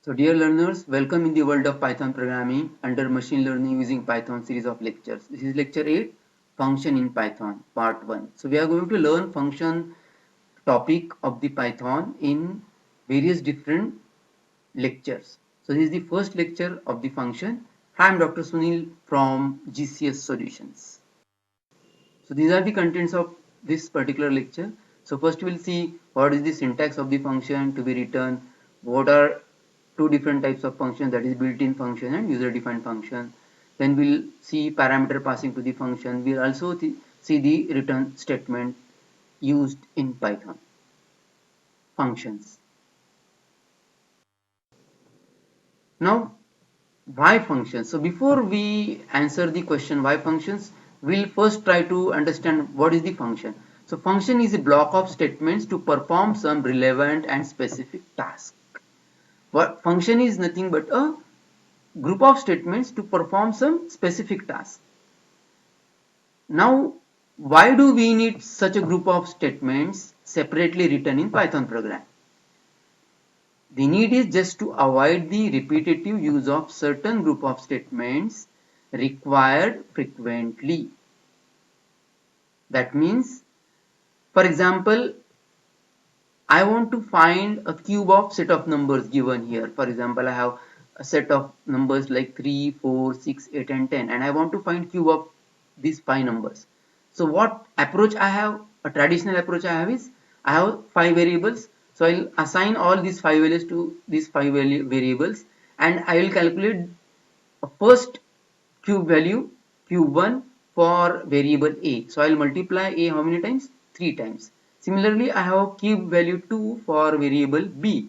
So dear learners, welcome in the world of Python programming under machine learning using Python series of lectures. This is lecture 8, function in Python, part 1. So we are going to learn function topic of the Python in various different lectures. So this is the first lecture of the function. Hi, I am Dr. Sunil from GCS Solutions. So these are the contents of this particular lecture. So first we will see what is the syntax of the function to be written, what are two different types of functions, that is built-in function and user-defined function. Then we'll see parameter passing to the function. We'll also see the return statement used in Python functions. Now, why functions? So before we answer the question why functions, we'll first try to understand what is the function. So function is a block of statements to perform some relevant and specific task. What function is nothing but a group of statements to perform some specific task. Now, why do we need such a group of statements separately written in Python program? The need is just to avoid the repetitive use of certain group of statements required frequently. That means, for example, I want to find a cube of set of numbers given here. For example, I have a set of numbers like 3, 4, 6, 8 and 10 and I want to find cube of these 5 numbers. So what approach I have, a traditional approach I have is, I have 5 variables. So I'll assign all these 5 values to these 5 variables and I will calculate a first cube value, cube 1 for variable A. So I'll multiply A how many times? 3 times. Similarly, I have cube value 2 for variable B.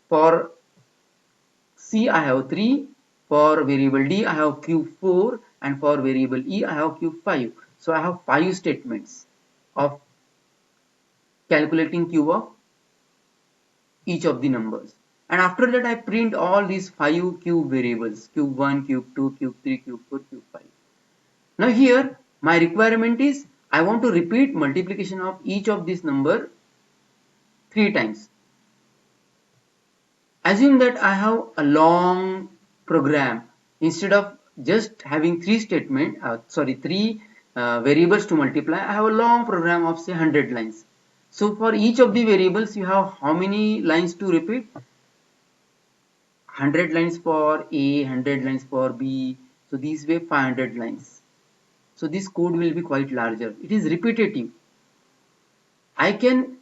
For C, I have 3. For variable D, I have cube 4. And for variable E, I have cube 5. So I have 5 statements of calculating cube of each of the numbers. And after that, I print all these 5 cube variables, cube 1, cube 2, cube 3, cube 4, cube 5. Now here, my requirement is, I want to repeat multiplication of each of this number 3 times. Assume that I have a long program. Instead of just having 3 variables to multiply, I have a long program of say 100 lines. So for each of the variables, you have how many lines to repeat? 100 lines for A, 100 lines for B. So this way 500 lines. So this code will be quite larger. It is repetitive. I can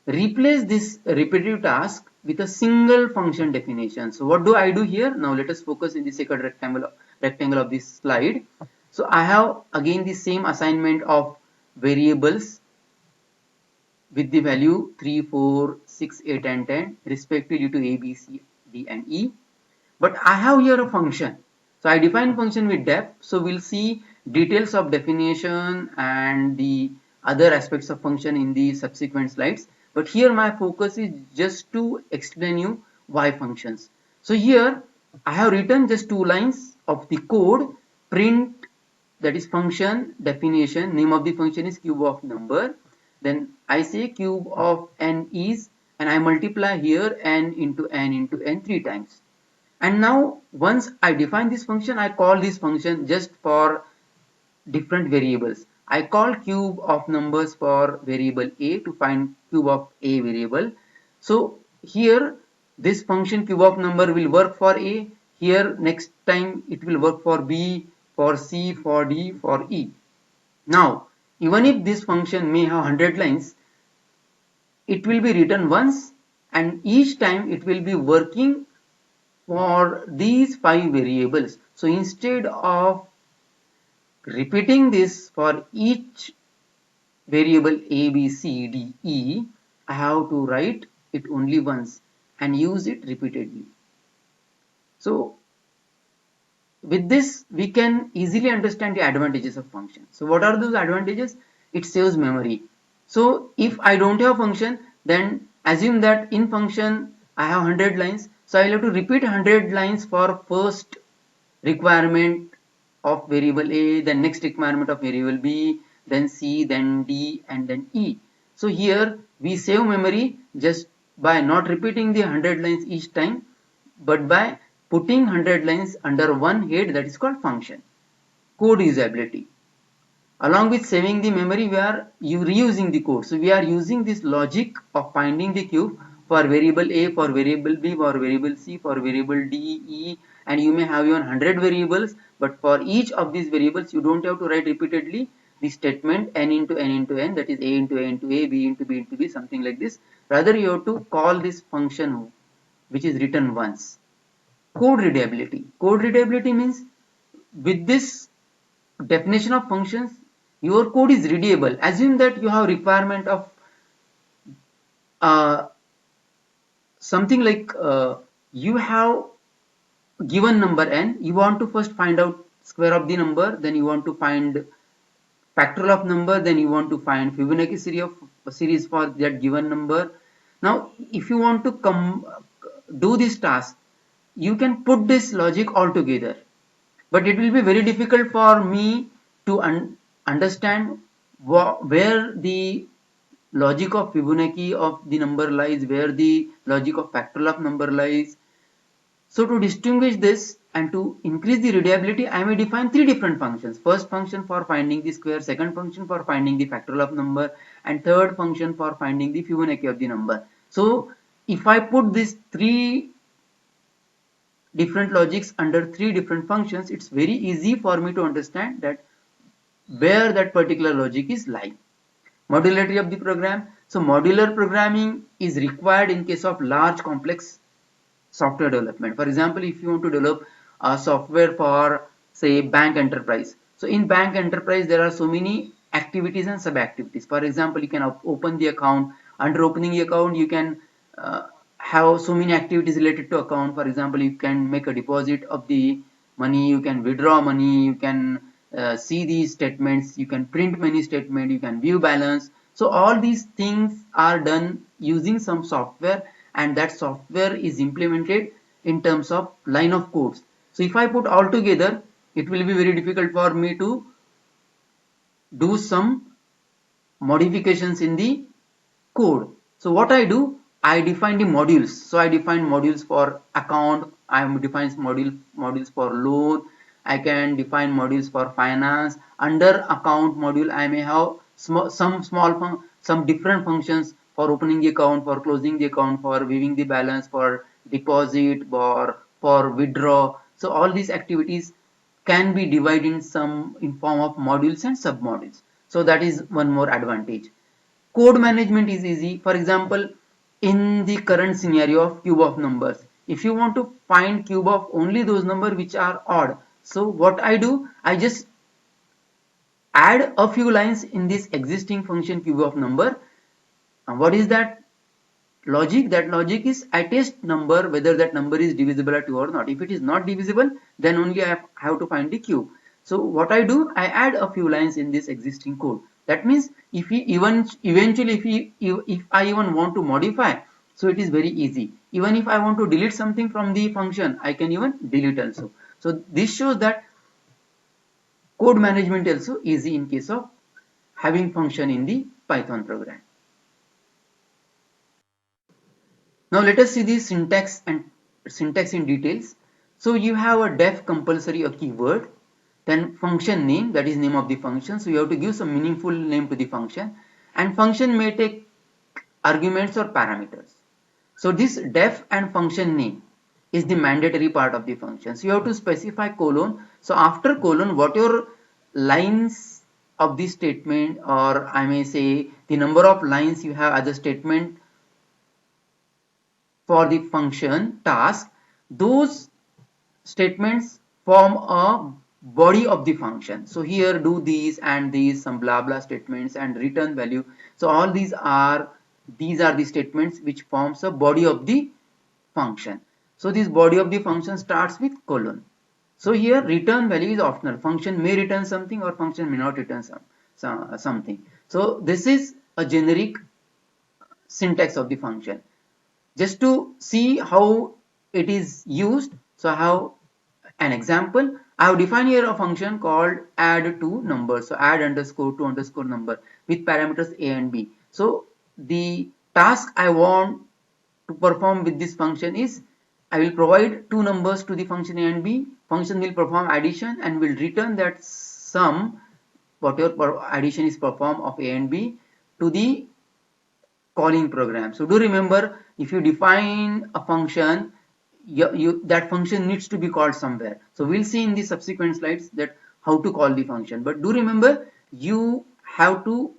replace this repetitive task with a single function definition. So what do I do here? Now let us focus in the second rectangle of this slide. So I have again the same assignment of variables with the value 3, 4, 6, 8 and 10 respectively to A, B, C, D and E. But I have here a function. So I define function with def. So we'll see details of definition and the other aspects of function in the subsequent slides. But here my focus is just to explain you why functions. So here I have written just 2 lines of the code, print, that is function definition, name of the function is cube of number. Then I say cube of n is, and I multiply here n into n 3 times. And now once I define this function, I call this function just for different variables. I call cube of numbers for variable A to find cube of A variable. So here this function cube of number will work for A. Here next time it will work for B, for C, for D, for E. Now even if this function may have 100 lines, it will be written once and each time it will be working for these 5 variables. So instead of repeating this for each variable A, B, C, D, E, I have to write it only once and use it repeatedly. So with this, we can easily understand the advantages of function. So what are those advantages? It saves memory. So if I don't have function, then assume that in function I have 100 lines. So I will have to repeat 100 lines for first requirement of variable A, then next requirement of variable B, then C, then D and then E. So here we save memory just by not repeating the 100 lines each time, but by putting 100 lines under one head, that is called function. Code usability. Along with saving the memory, we are reusing the code. So we are using this logic of finding the cube for variable A, for variable B, for variable C, for variable D, E, and you may have even 100 variables, but for each of these variables you don't have to write repeatedly the statement n into n into n, that is A into A into A, B into B into B, something like this. Rather you have to call this function which is written once. Code readability. Code readability means with this definition of functions, your code is readable. Assume that you have requirement of uh, something like you have given number n, you want to first find out square of the number, then you want to find factorial of number, then you want to find Fibonacci series for that given number. Now if you want to do this task, you can put this logic all together, but it will be very difficult for me to understand where the logic of Fibonacci of the number lies, where the logic of factorial of number lies. So to distinguish this and to increase the readability, I may define three different functions. First function for finding the square, second function for finding the factorial of number, and third function for finding the Fibonacci of the number. So if I put these three different logics under three different functions, it's very easy for me to understand that where that particular logic is lying. Modularity of the program. So modular programming is required in case of large complex software development. For example, if you want to develop a software for say bank enterprise. So in bank enterprise there are so many activities and sub activities. For example, you can open the account. Under opening the account you can have so many activities related to account. For example, you can make a deposit of the money, you can withdraw money, you can see these statements, you can print many statement, you can view balance. So all these things are done using some software, and that software is implemented in terms of line of codes. So if I put all together, it will be very difficult for me to do some modifications in the code. So what I do, I define the modules. So I define modules for account, I define modules for loan, I can define modules for finance. Under account module, I may have some different functions for opening the account, for closing the account, for viewing the balance, for deposit, for withdraw. So all these activities can be divided in form of modules and submodules. So that is one more advantage. Code management is easy. For example, in the current scenario of cube of numbers, if you want to find cube of only those numbers which are odd, so what I do, I just add a few lines in this existing function cube of number. And what is that logic? That logic is I test number whether that number is divisible at 2 or not. If it is not divisible, then only I have to find the cube. So what I do, I add a few lines in this existing code. That means if eventually if I even want to modify, so it is very easy. Even if I want to delete something from the function, I can even delete also. So this shows that code management also easy in case of having function in the Python program. Now let us see the syntax in details. So you have a def compulsory, a keyword, then function name, that is name of the function. So you have to give some meaningful name to the function, and function may take arguments or parameters. So this def and function name is the mandatory part of the function. So you have to specify colon. So after colon, what your lines of the statement, or I may say the number of lines you have as a statement for the function task, those statements form a body of the function. So here do these and these, some blah blah statements and return value. So all these are the statements which forms a body of the function. So this body of the function starts with colon. So here return value is optional. Function may return something or function may not return something. So this is a generic syntax of the function. Just to see how it is used, so I have an example. I have defined here a function called add to number. So add underscore to underscore number with parameters a and b. So the task I want to perform with this function is I will provide two numbers to the function a and b. Function will perform addition and will return that sum, whatever addition is performed of a and b, to the calling program. So do remember, if you define a function, that function needs to be called somewhere. So we'll see in the subsequent slides that how to call the function. But do remember, you have to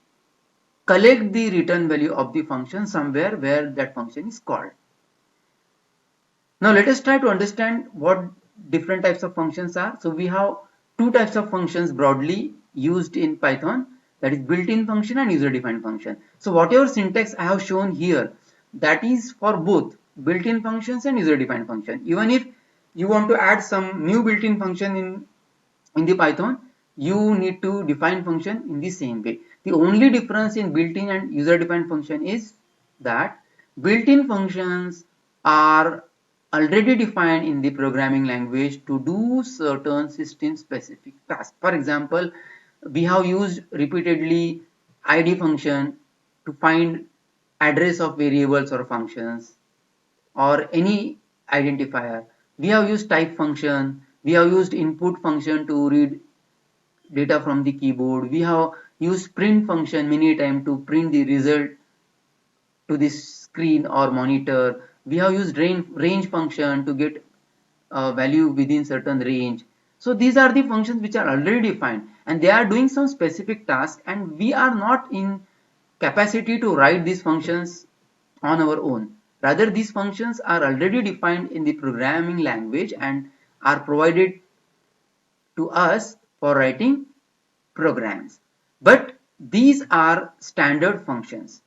collect the return value of the function somewhere where that function is called. Now let us try to understand what different types of functions are. So we have two types of functions broadly used in Python, that is built-in function and user-defined function. So whatever syntax I have shown here, that is for both built-in functions and user-defined function. Even if you want to add some new built-in function in the Python, you need to define function in the same way. The only difference in built-in and user-defined function is that built-in functions are already defined in the programming language to do certain system specific tasks. For example, we have used repeatedly id function to find address of variables or functions or any identifier. We have used type function, we have used input function to read data from the keyboard, we have used print function many times to print the result to the screen or monitor. We have used range function to get a value within certain range. So these are the functions which are already defined and they are doing some specific task, and we are not in capacity to write these functions on our own. Rather, these functions are already defined in the programming language and are provided to us for writing programs. But these are standard functions.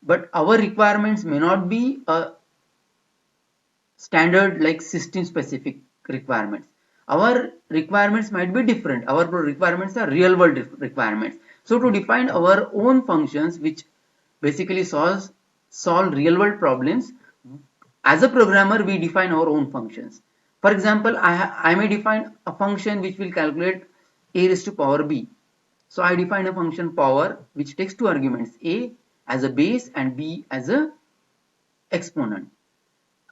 But our requirements may not be a standard like system specific requirements. Our requirements might be different. Our requirements are real world requirements. So to define our own functions which basically solve real world problems, as a programmer we define our own functions. For example, I may define a function which will calculate a raised to power b. So I define a function power which takes two arguments, a as a base and b as a exponent.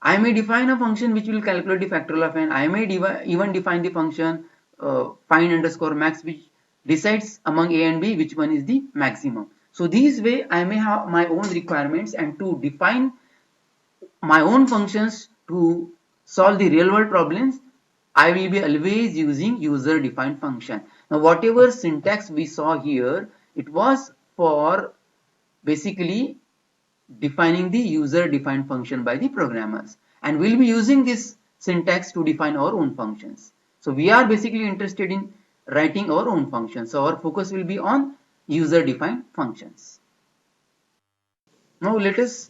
I may define a function which will calculate the factorial of n. I may even define the function find underscore max, which decides among a and b which one is the maximum. So this way I may have my own requirements, and to define my own functions to solve the real world problems, I will be always using user defined function. Now whatever syntax we saw here, it was for basically defining the user defined function by the programmers, and we'll be using this syntax to define our own functions. So we are basically interested in writing our own functions, so our focus will be on user defined functions. Now let us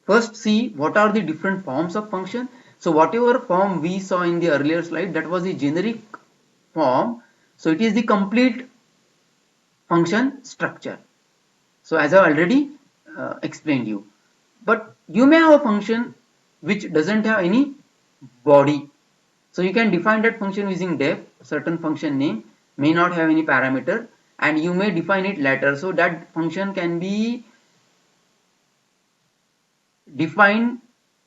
first see what are the different forms of function. So whatever form we saw in the earlier slide, that was the generic form. So it is the complete function structure. So as I already explained you, but you may have a function which doesn't have any body. So you can define that function using def. Certain function name may not have any parameter, and you may define it later. So that function can be defined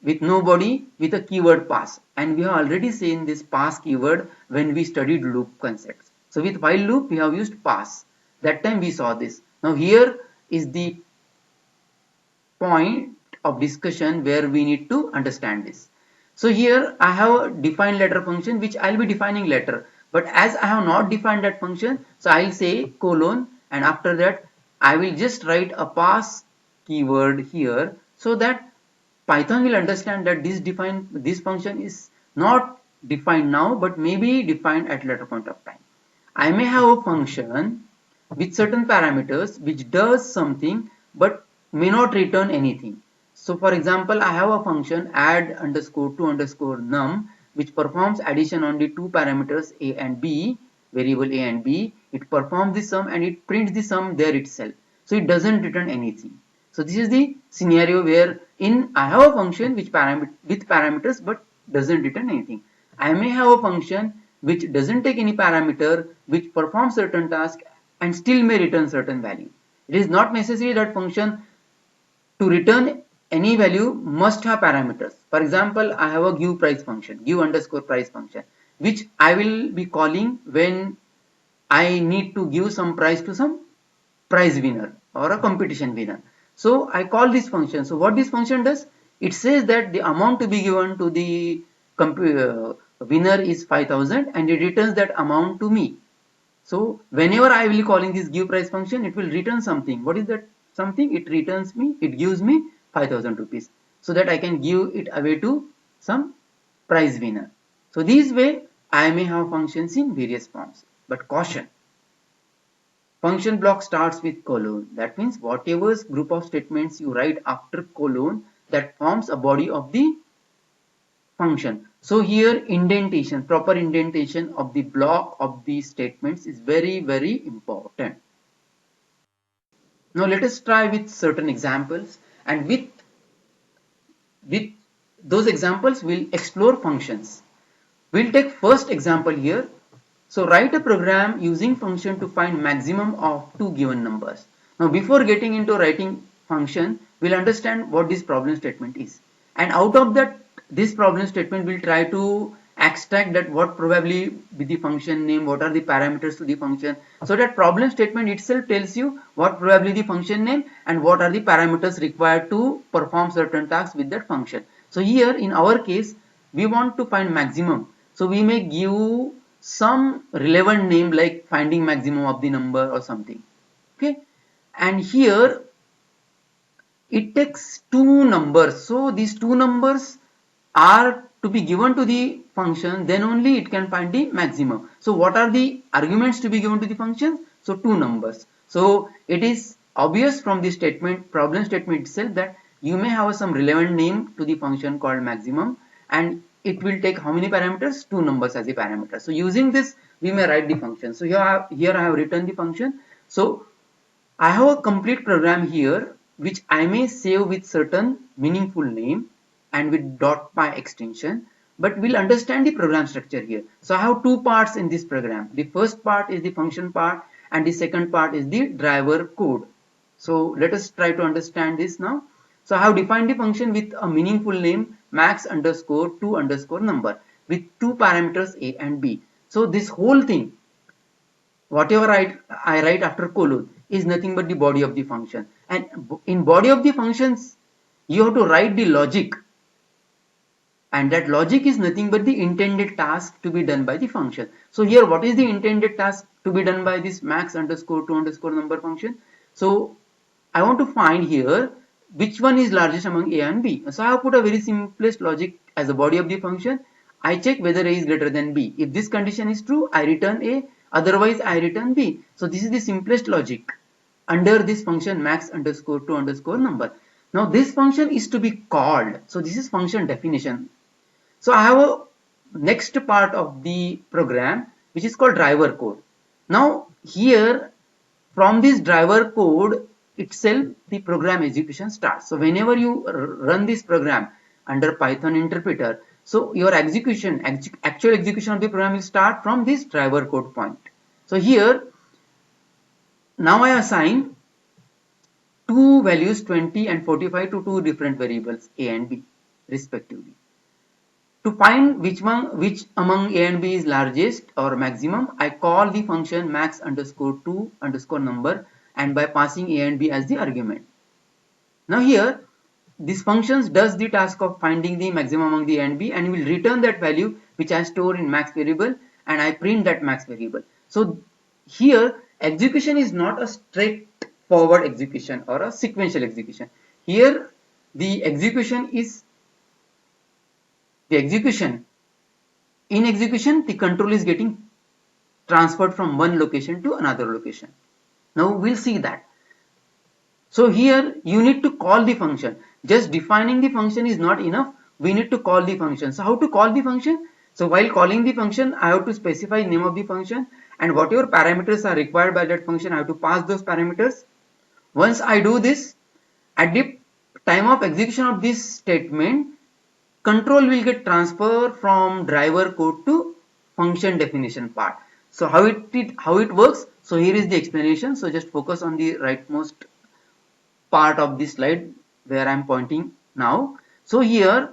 with no body with a keyword pass, and we have already seen this pass keyword when we studied loop concepts. So with while loop we have used pass. That time we saw this. Now here is the point of discussion where we need to understand this. So here I have defined letter function which I'll be defining later, but as I have not defined that function, so I'll say colon, and after that I will just write a pass keyword here, so that Python will understand that this function is not defined now but may be defined at later point of time. I may have a function with certain parameters which does something but may not return anything. So for example, I have a function add underscore to underscore num which performs addition on the two parameters a and b, variable a and b. It performs the sum and it prints the sum there itself. So it doesn't return anything. So this is the scenario where I have a function which with parameters but doesn't return anything. I may have a function which doesn't take any parameter, which performs certain task and still may return certain value. It is not necessary that function to return any value must have parameters. For example, I have a give price function, give underscore price function, which I will be calling when I need to give some price to some prize winner or a competition winner. So I call this function. So what this function does, it says that the amount to be given to the winner is 5,000 and it returns that amount to me. So whenever I will be calling this give price function, it will return something. What is that something? It returns me, it gives me 5,000 rupees so that I can give it away to some prize winner. So this way I may have functions in various forms. But caution, function block starts with colon. That means whatever group of statements you write after colon, that forms a body of the function. So here indentation, proper indentation of the block of the statements is very, very important. Now let us try with certain examples, and with those examples we'll explore functions. We'll take first example here. So write a program using function to find maximum of two given numbers. Now before getting into writing function, we'll understand what this problem statement is. And out of that, this problem statement will try to extract that what probably be the function name, what are the parameters to the function. So that problem statement itself tells you what probably the function name and what are the parameters required to perform certain tasks with that function. So here in our case, we want to find maximum. So we may give some relevant name like finding maximum of the number or something. Okay, and here it takes two numbers. So these two numbers are to be given to the function, then only it can find the maximum. So what are the arguments to be given to the function? So two numbers. So it is obvious from the statement, problem statement itself, that you may have some relevant name to the function called maximum, and it will take how many parameters? Two numbers as a parameter. So using this we may write the function. So here I have written the function. So I have a complete program here which I may save with certain meaningful name and with .py extension, but we'll understand the program structure here. So I have two parts in this program. The first part is the function part and the second part is the driver code. So let us try to understand this now. So I have defined the function with a meaningful name max underscore to underscore number with two parameters a and b. So this whole thing, whatever I write after colon, is nothing but the body of the function. And in body of the functions, you have to write the logic. And that logic is nothing but the intended task to be done by the function. So here, what is the intended task to be done by this max underscore to underscore number function? So I want to find here which one is largest among a and b. So I have put a very simplest logic as a body of the function. I check whether a is greater than b. If this condition is true, I return a, otherwise I return b. So this is the simplest logic under this function max underscore to underscore number. Now this function is to be called. So this is function definition. So I have a next part of the program which is called driver code. Now here from this driver code itself the program execution starts. So whenever you run this program under Python interpreter, so your execution, actual execution of the program will start from this driver code point. So here now I assign two values 20 and 45 to two different variables a and b respectively. To find which among a and b is largest or maximum, I call the function max underscore to underscore number and by passing a and b as the argument. Now here this function does the task of finding the maximum among the a and b and will return that value which I store in max variable and I print that max variable. So here execution is not a straightforward execution or a sequential execution. Here the execution is in execution the control is getting transferred from one location to another location. Now we'll see that. So here you need to call the function. Just defining the function is not enough. We need to call the function. So how to call the function? So while calling the function, I have to specify name of the function and whatever parameters are required by that function, I have to pass those parameters. Once I do this, at the time of execution of this statement, control will get transferred from driver code to function definition part. So how it works? So here is the explanation. So just focus on the rightmost part of this slide where I am pointing now. So here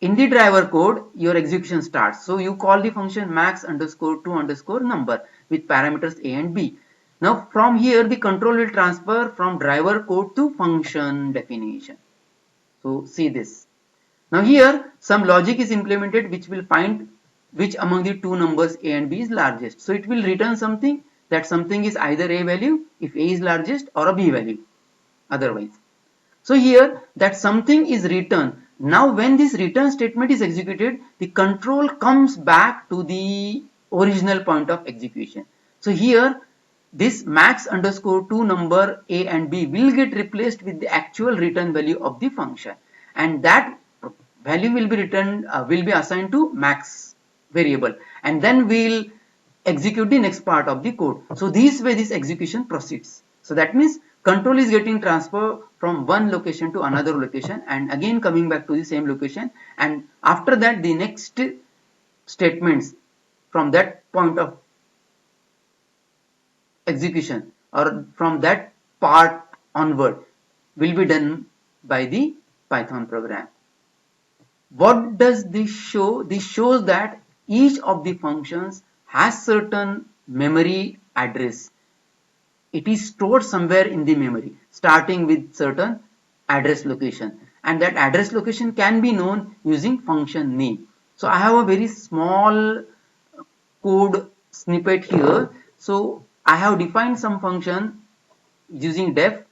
in the driver code, your execution starts. So you call the function max underscore to underscore number with parameters a and b. Now from here, the control will transfer from driver code to function definition. So see this. Now here some logic is implemented which will find which among the two numbers a and b is largest. So it will return something, that something is either a value if a is largest or a b value otherwise. So here that something is returned. Now when this return statement is executed, the control comes back to the original point of execution. So here this max underscore to number a and b will get replaced with the actual return value of the function, and that value will be returned, will be assigned to max variable, and then we'll execute the next part of the code. So this way this execution proceeds. So that means control is getting transferred from one location to another location and again coming back to the same location, and after that the next statements from that point of execution or from that part onward will be done by the Python program. What does this show? This shows that each of the functions has certain memory address. It is stored somewhere in the memory starting with certain address location, and that address location can be known using function name. So I have a very small code snippet here. So I have defined some function using def.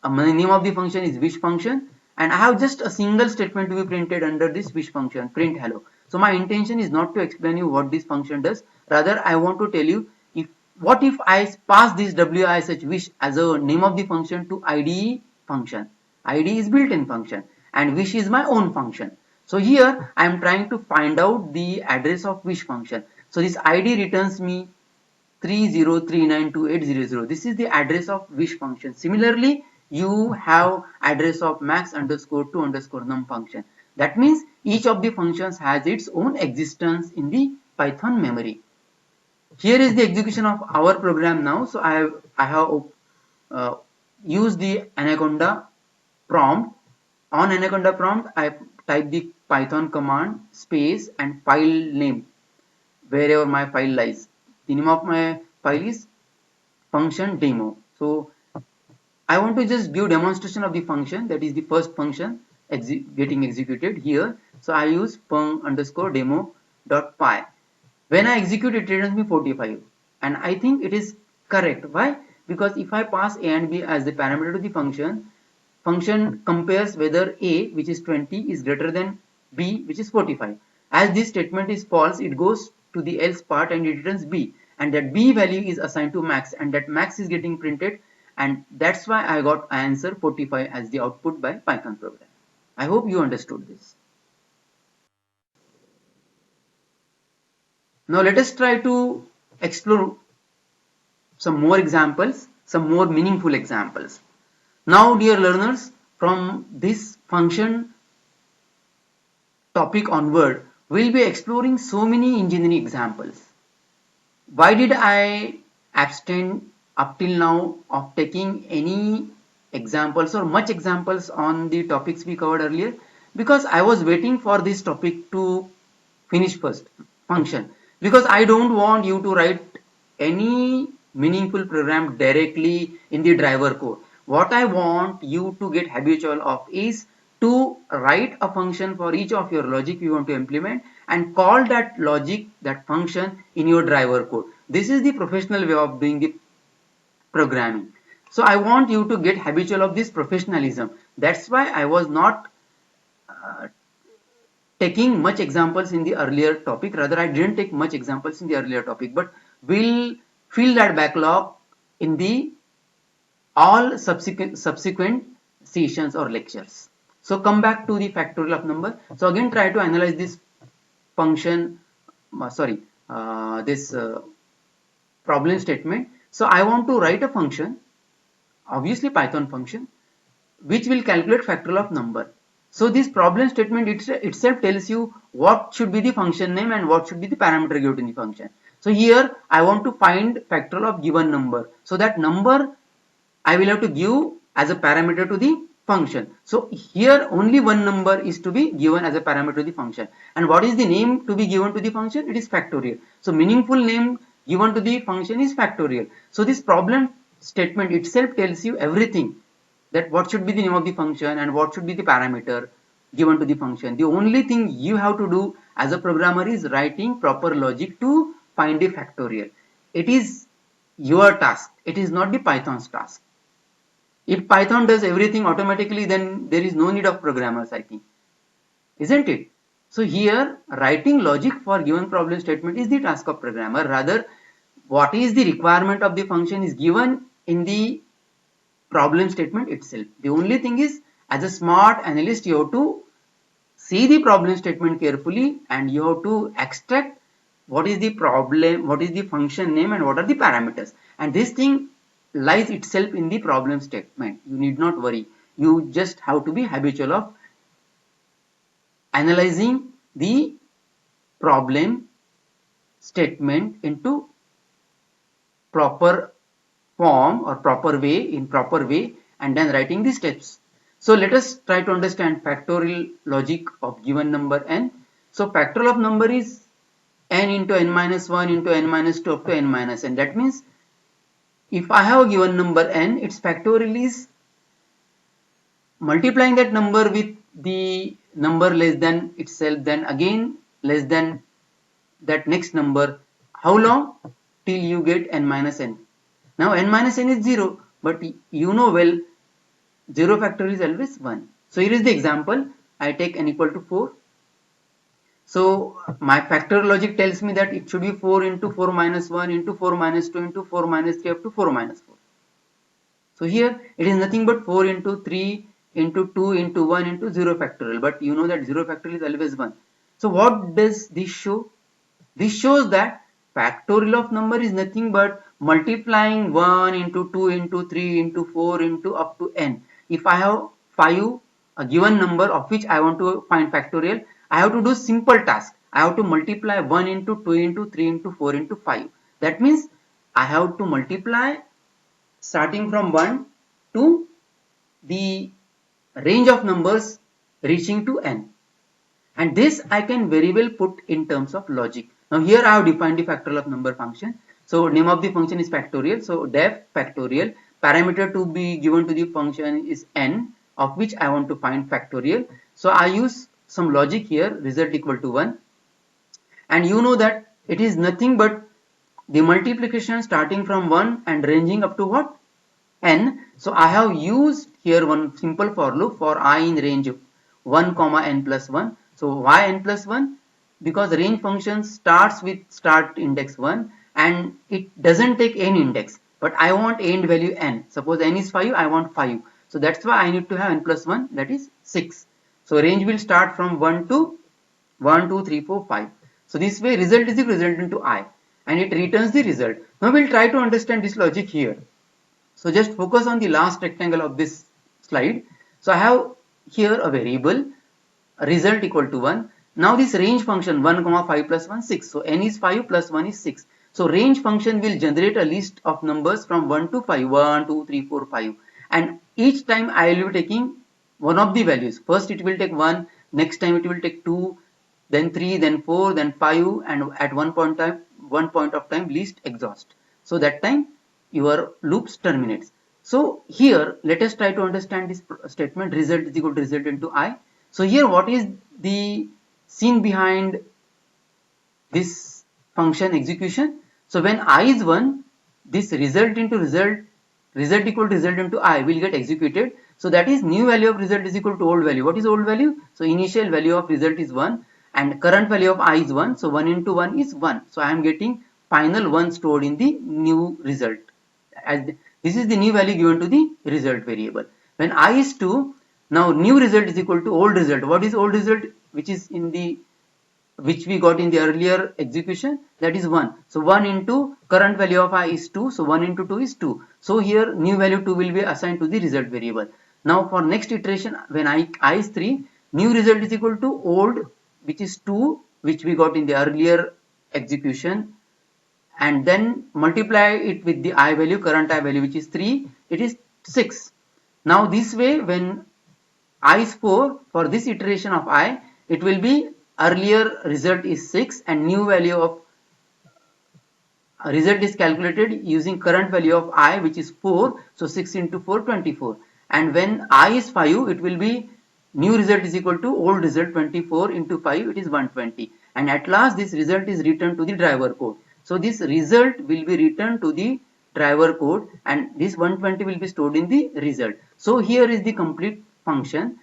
The name of the function is wish function, and I have just a single statement to be printed under this wish function, print hello. So my intention is not to explain you what this function does, rather I want to tell you what if I pass this wish wish as a name of the function to IDE function. IDE is built-in function and wish is my own function. So here I am trying to find out the address of wish function. So this ID returns me 30392800. This is the address of wish function. Similarly, you have address of max underscore to underscore num function. That means each of the functions has its own existence in the Python memory. Here is the execution of our program now. So I have used the Anaconda prompt. On Anaconda prompt, I type the Python command space and file name wherever my file lies. The name of my file is function demo. So I want to just give demonstration of the function, that is the first function getting executed here. So I use pung underscore demo dot py. When I execute it returns me 45, and I think it is correct. Why? Because if I pass a and b as the parameter to the function compares whether a, which is 20, is greater than b, which is 45. As this statement is false, it goes to the else part and it returns b, and that b value is assigned to max, and that max is getting printed, and that's why I got answer 45 as the output by Python program. I hope you understood this. Now let us try to explore some more examples, some more meaningful examples. Now dear learners, from this function topic onward, we'll be exploring so many engineering examples. Why did I abstain up till now of taking any examples or much examples on the topics we covered earlier? Because I was waiting for this topic to finish first, function. Because I don't want you to write any meaningful program directly in the driver code. What I want you to get habitual of is to write a function for each of your logic you want to implement and call that logic, that function in your driver code. This is the professional way of doing the programming. So I want you to get habitual of this professionalism. That's why I was not taking much examples in the earlier topic. Rather, I didn't take much examples in the earlier topic, but we'll fill that backlog in the all subsequent sessions or lectures. So come back to the factorial of number. So again try to analyze this function, this problem statement. So I want to write a function, obviously Python function, which will calculate factorial of number. So this problem statement itself tells you what should be the function name and what should be the parameter given in the function. So here I want to find factorial of given number. So that number I will have to give as a parameter to the function. So here only one number is to be given as a parameter to the function. And what is the name to be given to the function? It is factorial. So meaningful name given to the function is factorial. So this problem statement itself tells you everything, that what should be the name of the function and what should be the parameter given to the function. The only thing you have to do as a programmer is writing proper logic to find the factorial. It is your task. It is not the Python's task. If Python does everything automatically, then there is no need of programmers, I think. Isn't it? So here, writing logic for given problem statement is the task of programmer. Rather, what is the requirement of the function is given in the problem statement itself. The only thing is, as a smart analyst, you have to see the problem statement carefully and you have to extract what is the problem, what is the function name, and what are the parameters. And this thing lies itself in the problem statement. You need not worry. You just have to be habitual of analyzing the problem statement into proper form or proper way, and then writing the steps. So let us try to understand factorial logic of given number n. So factorial of number is n into n minus 1 into n minus 2 up to n minus n. That means if I have a given number n, its factorial is multiplying that number with the number less than itself, then again less than that next number. How long? Till you get n minus n. Now n minus n is 0, but you know well 0 factorial is always 1. So here is the example. I take n equal to 4. So my factorial logic tells me that it should be 4 into 4 minus 1 into 4 minus 2 into 4 minus 3 up to 4 minus 4. So here it is nothing but 4 into 3 into 2 into 1 into 0 factorial. But you know that 0 factorial is always 1. So what does this show? This shows that factorial of number is nothing but multiplying 1 into 2 into 3 into 4 into up to n. If I have 5, a given number of which I want to find factorial, I have to do simple task. I have to multiply 1 into 2 into 3 into 4 into 5. That means I have to multiply starting from 1 to the range of numbers reaching to n. And this I can very well put in terms of logic. Now here I have defined the factorial of number function. So name of the function is factorial. So def factorial. Parameter to be given to the function is n, of which I want to find factorial. So I use some logic here, result equal to 1. And you know that it is nothing but the multiplication starting from 1 and ranging up to what? N. So I have used here one simple for loop for I in range 1 comma n plus 1. So why n plus 1? Because range function starts with start index 1 and it doesn't take n index. But I want end value n. Suppose n is 5, I want 5. So that's why I need to have n plus 1, that is 6. So range will start from 1 to 1, 2, 3, 4, 5. So this way result is equal to result into I. And it returns the result. Now we'll try to understand this logic here. So just focus on the last rectangle of this slide. So I have here a variable, result equal to 1. Now this range function 1 comma 5 plus 1, 6. So n is 5 plus 1 is 6. So range function will generate a list of numbers from 1 to 5, 1, 2, 3, 4, 5. And each time I will be taking one of the values. First it will take 1, next time it will take 2, then 3, then 4, then 5, and at one point of time least exhaust. So that time your loops terminates. So here let us try to understand this statement, result is equal to result into I. So here what is the scene behind this function execution? So when I is 1, this result into result equal to result into I will get executed. So that is new value of result is equal to old value. What is old value? So initial value of result is 1 and current value of I is 1. So 1 into 1 is 1. So I am getting final 1 stored in the new result. As this is the new value given to the result variable. When I is 2, now new result is equal to old result. What is old result? Which we got in the earlier execution, that is 1. So 1 into current value of I is 2. So 1 into 2 is 2. So here new value 2 will be assigned to the result variable. Now for next iteration, when I is 3, new result is equal to old, which is 2, which we got in the earlier execution, and then multiply it with the I value, current I value, which is 3, it is 6. Now this way when I is 4, for this iteration of I, it will be earlier result is 6 and new value of result is calculated using current value of I, which is 4. So 6 into 4, 24. And when I is 5, it will be new result is equal to old result, 24 into 5, it is 120. And at last this result is returned to the driver code. So this result will be returned to the driver code and this 120 will be stored in the result. So here is the complete function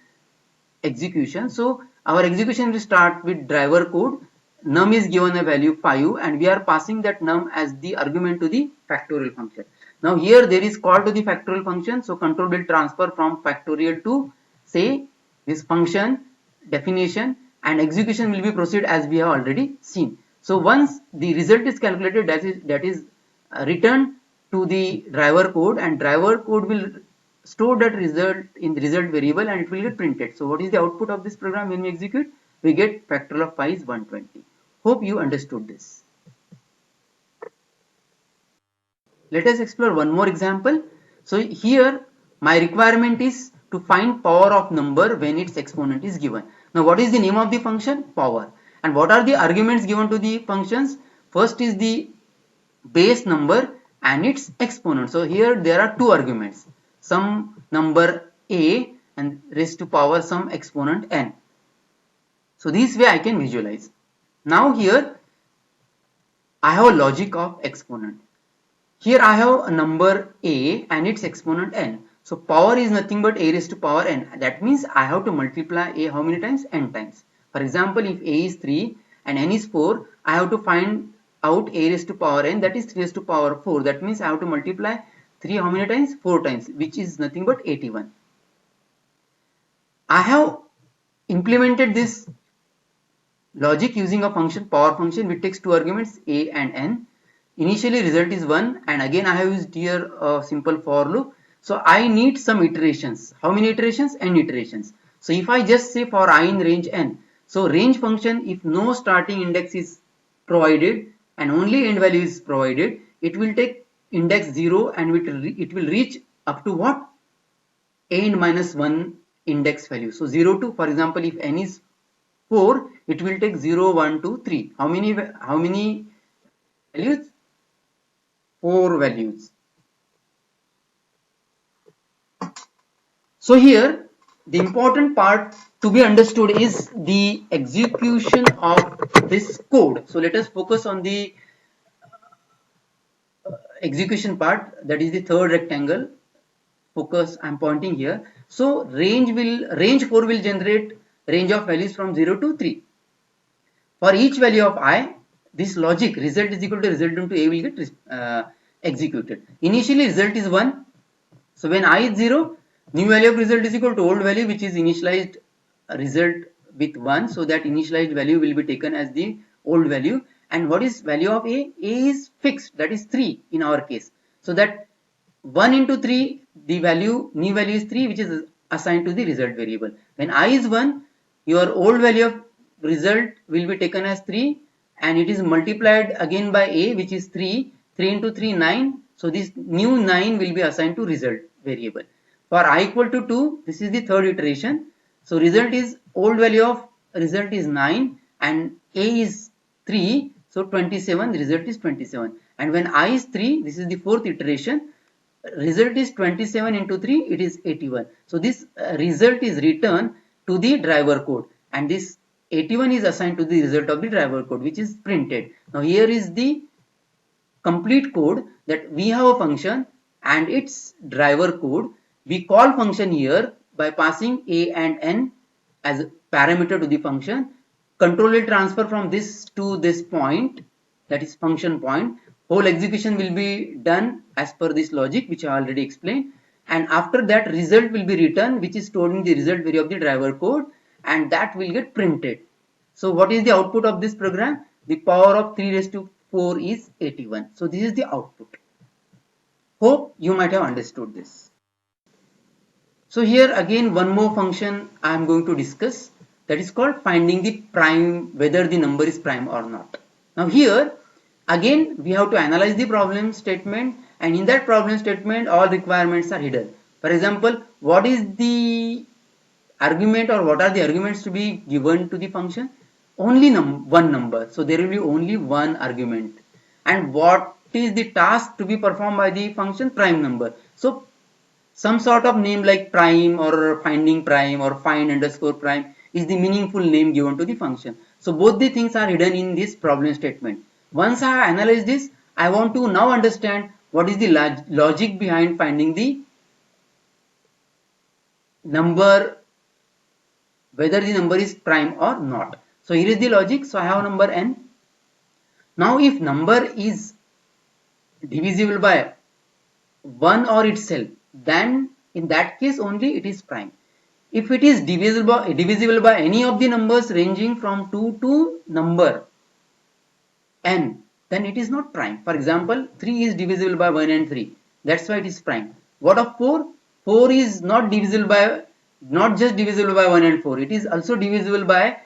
execution. So our execution will start with driver code. Num is given a value 5 and we are passing that num as the argument to the factorial function. Now here there is call to the factorial function, so control will transfer from factorial to say this function definition and execution will be proceed as we have already seen. So once the result is calculated, that is returned to the driver code and driver code will store that result in the result variable and it will get printed. So what is the output of this program when we execute? We get factorial of pi is 120. Hope you understood this. Let us explore one more example. So here my requirement is to find power of number when its exponent is given. Now what is the name of the function? Power. And what are the arguments given to the functions? First is the base number and its exponent. So here there are two arguments, some number a and raised to power some exponent n. So this way I can visualize. Now here I have a logic of exponent. Here I have a number a and its exponent n. So power is nothing but a raised to power n. That means I have to multiply a how many times? N times. For example, if a is 3 and n is 4, I have to find out a raised to power n, that is 3 raised to power 4. That means I have to multiply 3 how many times? 4 times, which is nothing but 81. I have implemented this logic using a function, power function, which takes two arguments a and n. Initially result is 1 and again I have used here a simple for loop. So I need some iterations. How many iterations? N iterations. So if I just say for I in range n, so range function, if no starting index is provided and only end value is provided, it will take index 0 and it will reach up to what? N minus 1 index value. So 0 to, for example, if n is 4, it will take 0, 1, 2, 3. How many values? 4 values. So here the important part to be understood is the execution of this code. So let us focus on the execution part, that is the third rectangle. Focus, I am pointing here. So range 4 will generate range of values from 0 to 3. For each value of I, this logic result is equal to result into a will get executed. Initially result is 1. So when I is 0, new value of result is equal to old value, which is initialized result with 1. So that initialized value will be taken as the old value. And what is value of a? A is fixed, that is 3 in our case. So that 1 into 3, the value, new value is 3, which is assigned to the result variable. When I is 1, your old value of result will be taken as 3 and it is multiplied again by a, which is 3. 3 into 3, 9. So this new 9 will be assigned to result variable. For I equal to 2, this is the third iteration. So result is, old value of result is 9 and a is 3. So 27, the result is 27. And when I is 3, this is the fourth iteration. Result is 27 into 3, it is 81. So this result is returned to the driver code and this 81 is assigned to the result of the driver code, which is printed. Now here is the complete code, that we have a function and its driver code. We call function here by passing a and n as a parameter to the function. Control will transfer from this to this point, that is function point. Whole execution will be done as per this logic, which I already explained. And after that, result will be returned, which is stored in the result value of the driver code, and that will get printed. So what is the output of this program? The power of 3 raised to 4 is 81. So this is the output. Hope you might have understood this. So here again one more function I am going to discuss, that is called finding the prime, whether the number is prime or not. Now here again we have to analyze the problem statement, and in that problem statement all requirements are hidden. For example, what is the argument or what are the arguments to be given to the function? Only one number. So there will be only one argument. And what is the task to be performed by the function? Prime number. So some sort of name like prime or finding prime or find underscore prime is the meaningful name given to the function. So both the things are hidden in this problem statement. Once I have analyzed this, I want to now understand what is the logic behind finding the number, whether the number is prime or not. So here is the logic. So I have number n. Now if number is divisible by 1 or itself, then in that case only it is prime. If it is divisible by any of the numbers ranging from 2 to number n, then it is not prime. For example, 3 is divisible by 1 and 3. That's why it is prime. What of 4? 4 is not divisible by, not just divisible by 1 and 4. It is also divisible by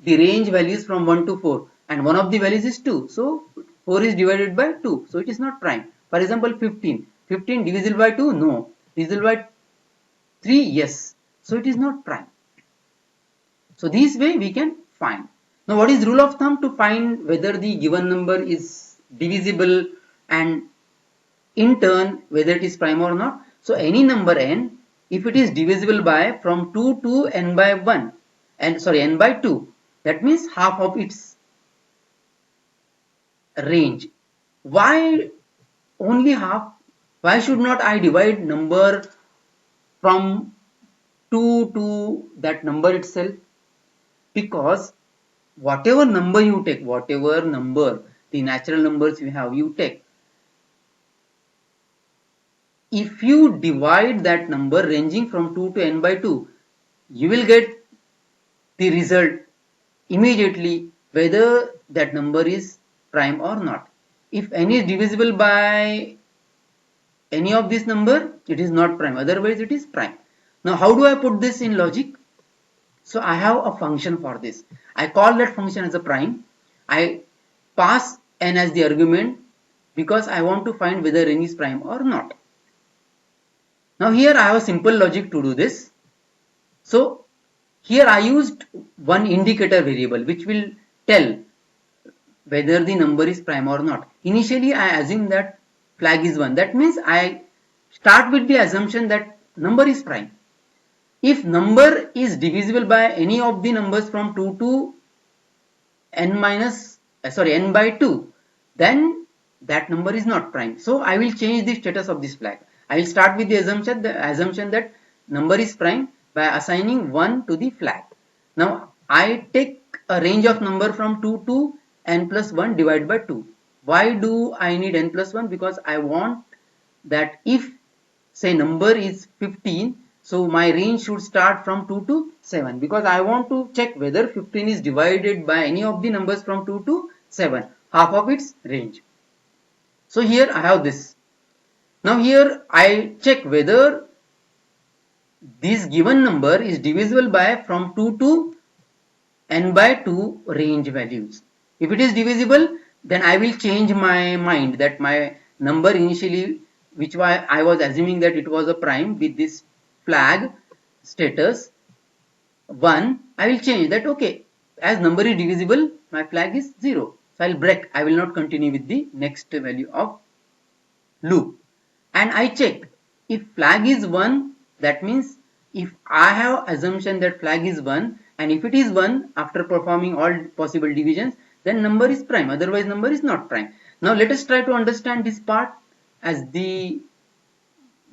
the range values from 1 to 4. And one of the values is 2. So 4 is divided by 2. So it is not prime. For example, 15. 15 divisible by 2? No. Divisible by 3? Yes. So it is not prime. So this way we can find. Now what is rule of thumb to find whether the given number is divisible and in turn whether it is prime or not? So any number n, if it is divisible by from 2 to n by 1, and sorry, n by 2, that means half of its range. Why only half? Why should not I divide number from 2 to that number itself? Because whatever number you take, whatever number, the natural numbers you have, you take, if you divide that number ranging from 2 to n by 2, you will get the result immediately whether that number is prime or not. If n is divisible by any of this number, it is not prime, otherwise it is prime. Now how do I put this in logic? So I have a function for this. I call that function as a prime. I pass n as the argument because I want to find whether n is prime or not. Now here I have a simple logic to do this. So here I used one indicator variable which will tell whether the number is prime or not. Initially I assume that flag is 1. That means I start with the assumption that number is prime. If number is divisible by any of the numbers from 2 to n by 2, then that number is not prime. So I will change the status of this flag. I will start with the assumption that number is prime by assigning 1 to the flag. Now I take a range of number from 2 to n plus 1 divided by 2. Why do I need n plus 1? Because I want that if say number is 15, so my range should start from 2 to 7, because I want to check whether 15 is divided by any of the numbers from 2 to 7, half of its range. So here I have this. Now here I check whether this given number is divisible by from 2 to n by 2 range values. If it is divisible, then I will change my mind that my number initially, which I was assuming that it was a prime with this flag status 1, I will change that. Okay, as number is divisible, my flag is 0. So I will break. I will not continue with the next value of loop. And I check if flag is 1, that means if I have assumption that flag is 1, and if it is 1 after performing all possible divisions, then number is prime, otherwise number is not prime. Now let us try to understand this part as the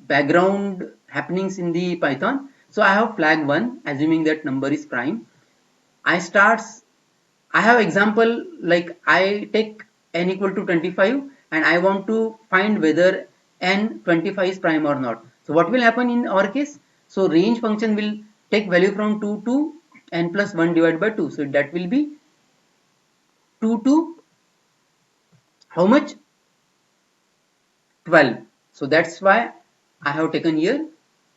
background happenings in the Python. So I have flag 1 assuming that number is prime. I have example like I take n equal to 25 and I want to find whether n 25 is prime or not. So what will happen in our case? So range function will take value from 2 to n plus 1 divided by 2. So that will be 2 to how much? 12. So that's why I have taken here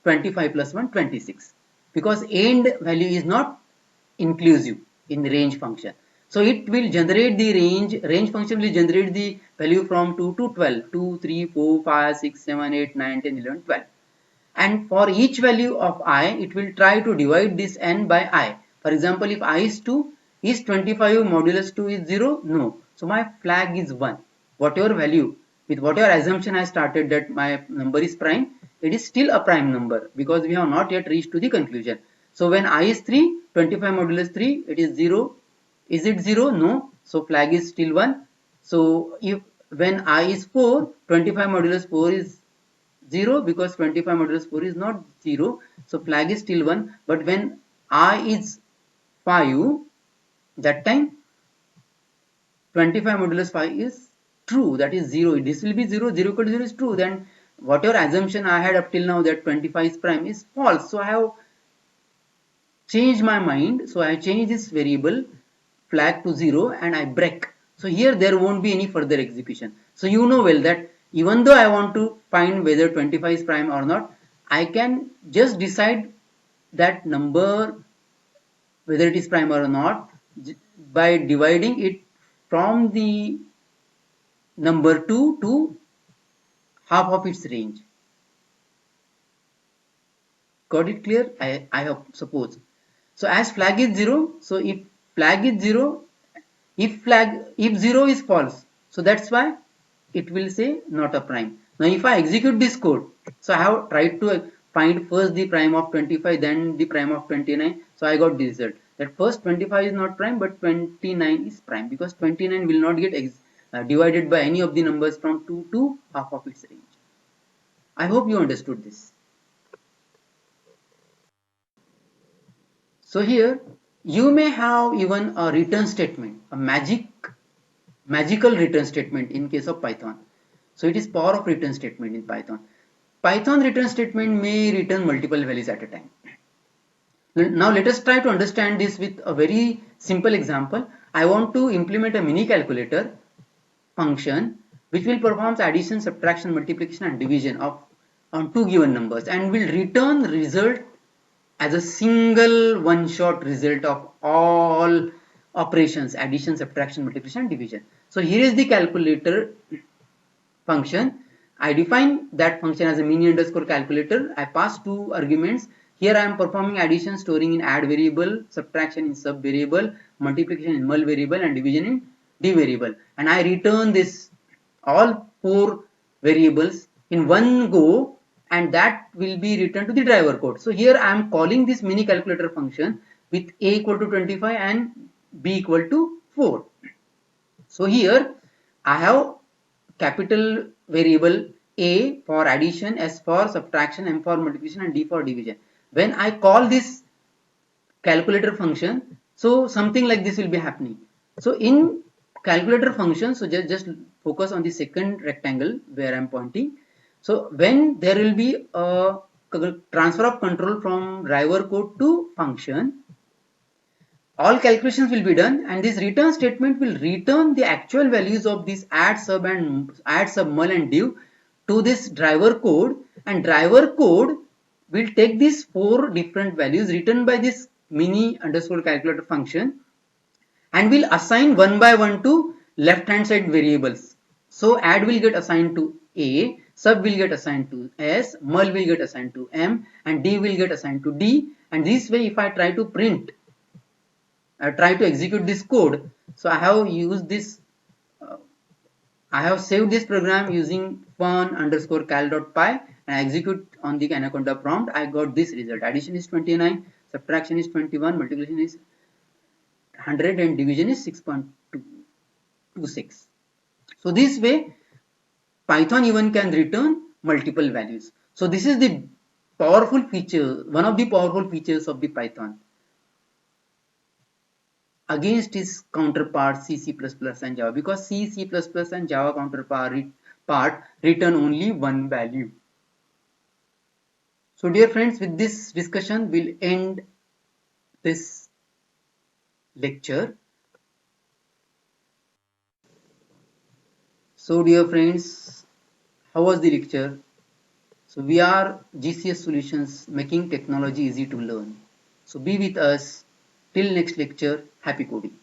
25 plus 1, 26, because end value is not inclusive in the range function. So it will generate the range function will generate the value from 2 to 12, 2, 3, 4, 5, 6, 7, 8, 9, 10, 11, 12. and for each value of I, it will try to divide this n by I. For example, if I is 2, is 25 modulus 2 is 0? No. So my flag is 1. Whatever value, with whatever assumption I started that my number is prime, it is still a prime number because we have not yet reached to the conclusion. So when I is 3, 25 modulus 3, it is 0. Is it 0? No. So flag is still 1. So if when I is 4, 25 modulus 4 is 0 because 25 modulus 4 is not 0. So flag is still 1. But when I is 5, that time 25 modulus 5 is true, that is 0. This will be 0, 0 equal to 0 is true. Then whatever assumption I had up till now that 25 is prime is false. So I have changed my mind. So I change this variable flag to 0 and I break. So here there won't be any further execution. So you know well that even though I want to find whether 25 is prime or not, I can just decide that number whether it is prime or not by dividing it from the number 2 to half of its range. Got it clear? I suppose. So as flag is 0, so if flag is 0, if 0 is false, so that's why it will say not a prime. Now if I execute this code, so I have tried to find first the prime of 25, then the prime of 29. So I got this result that first 25 is not prime, but 29 is prime because 29 will not get divided by any of the numbers from 2 to half of its range. I hope you understood this. So here you may have even a return statement, a magical return statement in case of Python. So it is power of return statement in Python. Python return statement may return multiple values at a time. Now let us try to understand this with a very simple example. I want to implement a mini calculator function which will perform addition, subtraction, multiplication and division on two given numbers and will return result as a single one-shot result of all operations, addition, subtraction, multiplication and division. So here is the calculator function. I define that function as a mini underscore calculator. I pass two arguments. Here I am performing addition, storing in add variable, subtraction in sub variable, multiplication in mul variable and division in d variable. And I return this all four variables in one go and that will be returned to the driver code. So here I am calling this mini calculator function with a equal to 25 and b equal to 4. So here I have capital variable a for addition, s for subtraction, m for multiplication and d for division. When I call this calculator function, so something like this will be happening. So in calculator function, so just focus on the second rectangle where I am pointing. So when there will be a transfer of control from driver code to function, all calculations will be done and this return statement will return the actual values of this add sub mul and div to this driver code, and driver code will take these four different values written by this mini underscore calculator function and will assign one by one to left hand side variables. So add will get assigned to a, sub will get assigned to s, mul will get assigned to m and d will get assigned to d, and this way if I try to print, I try to execute this code, so I have used this I have saved this program using fun underscore cal.py and I execute on the Anaconda prompt. I got this result. Addition is 29, subtraction is 21, multiplication is 100 and division is 6.26. So this way Python even can return multiple values. So this is the powerful feature, one of the powerful features of the Python against its counterpart C, C++ and Java, because C, C++ and Java counterpart return only one value. So dear friends, with this discussion we'll end this lecture. So dear friends, how was the lecture? So we are GCS Solutions, making technology easy to learn. So be with us till next lecture. Happy coding.